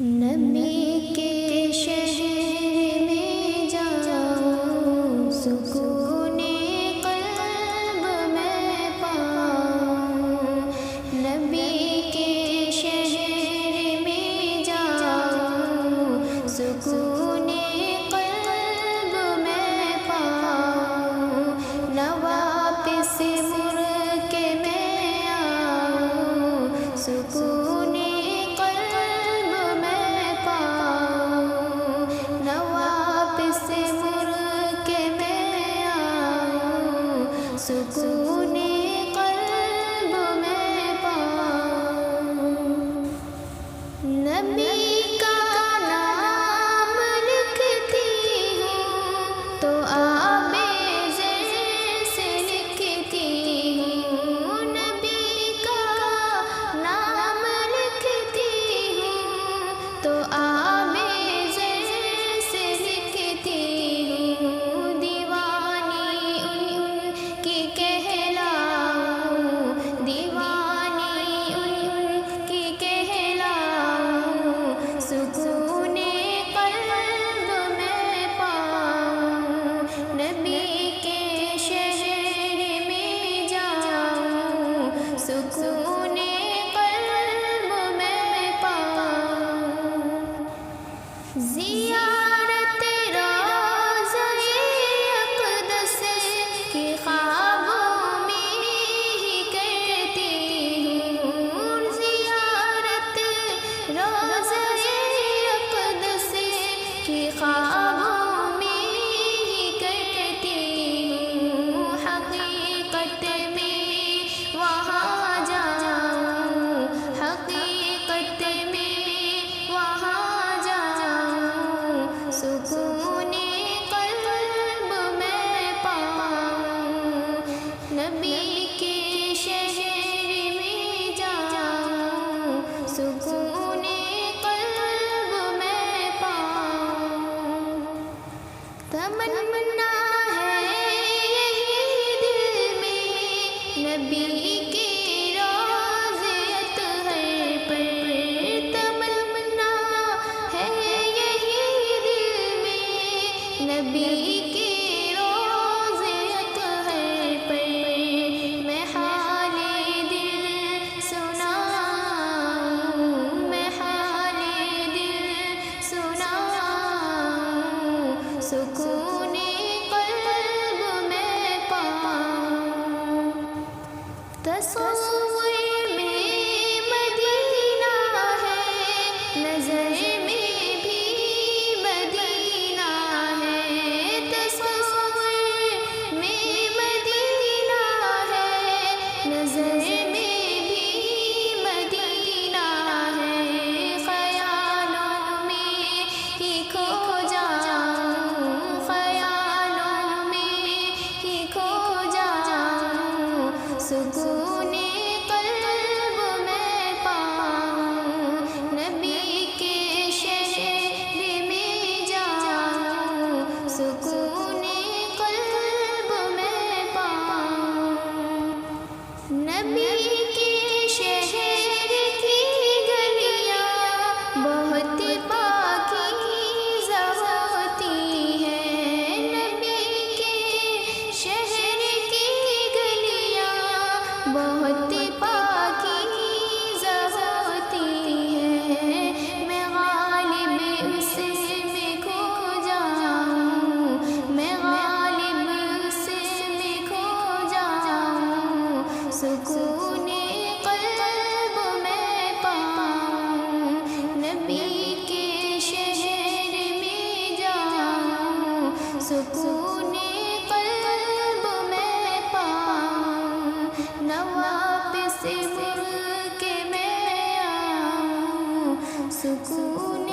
نبی کے شہر میں جاؤں، سکون قلب میں پاؤں۔ نبی کے شہر میں جاؤں، سکون قلب میں پاؤں۔ نہ واپس مڑ کے میں آؤں، سکون سکون قلب میں پاؤں۔ نبی کا نام لکھتی ہوں تو آب زر سے لکھتی ہوں۔ نبی کا نام لکھتی ہوں تو آب زر سے لکھتی ہوں۔ دیوانی ان کی کہلاؤں، دیوانی ان کی کہلاؤں۔ سکون قلب میں پاؤں، نبی کے شہر میں جاؤں، سکون قلب میں پاؤں۔ زیارت روضہ اقدس کی خوابوں میں ہی کرتی ہوں۔ زیارت روضہ اقدس کی خوابوں میں ہی کرتی ہوں۔ حقیقت میں وہاں جاؤں، حقیقت میں وہاں جاؤں، سکون قلب میں پاؤں۔ نبی کے شہر میں جاؤں، سکون قلب میں پاؤں۔ تمنا ہے یہی دل میں، نبی کی روضیت ہر پل۔ تمنا ہے یہی دل میں، نبی کی روضیت ہر پل۔ میں حال دل سناؤں، میں حال دل سناؤں، سکون قلب میں پاؤں۔ تصور میں مدینہ ہے، نظر میں بھی مدینہ ہے۔ تصور میں مدینہ ہے، نظر میں بھی مدینہ ہے۔ خیالوں میں ہی کھو جاؤں، خیالوں میں ہی کھو جاؤں، سکون قلب میں پاؤں۔ نبی کے شہر میں جاؤں، سکون قلب میں پاؤں۔ نبی کے شہر کی گلیاں بہت پاکیزہ ہوتی ہیں۔ نبی کے شہر کی گلیاں بہت پاکیزہ ہوتی ہیں۔ میں غالب اس میں کھو جاؤں، میں غالب اس میں کھو جاؤں، سکون قلب میں پاؤں۔ نبی کے شہر میں جاؤں، سکون قلب میں پاؤں۔ نہ واپس مڑ کے میں آؤں، سکون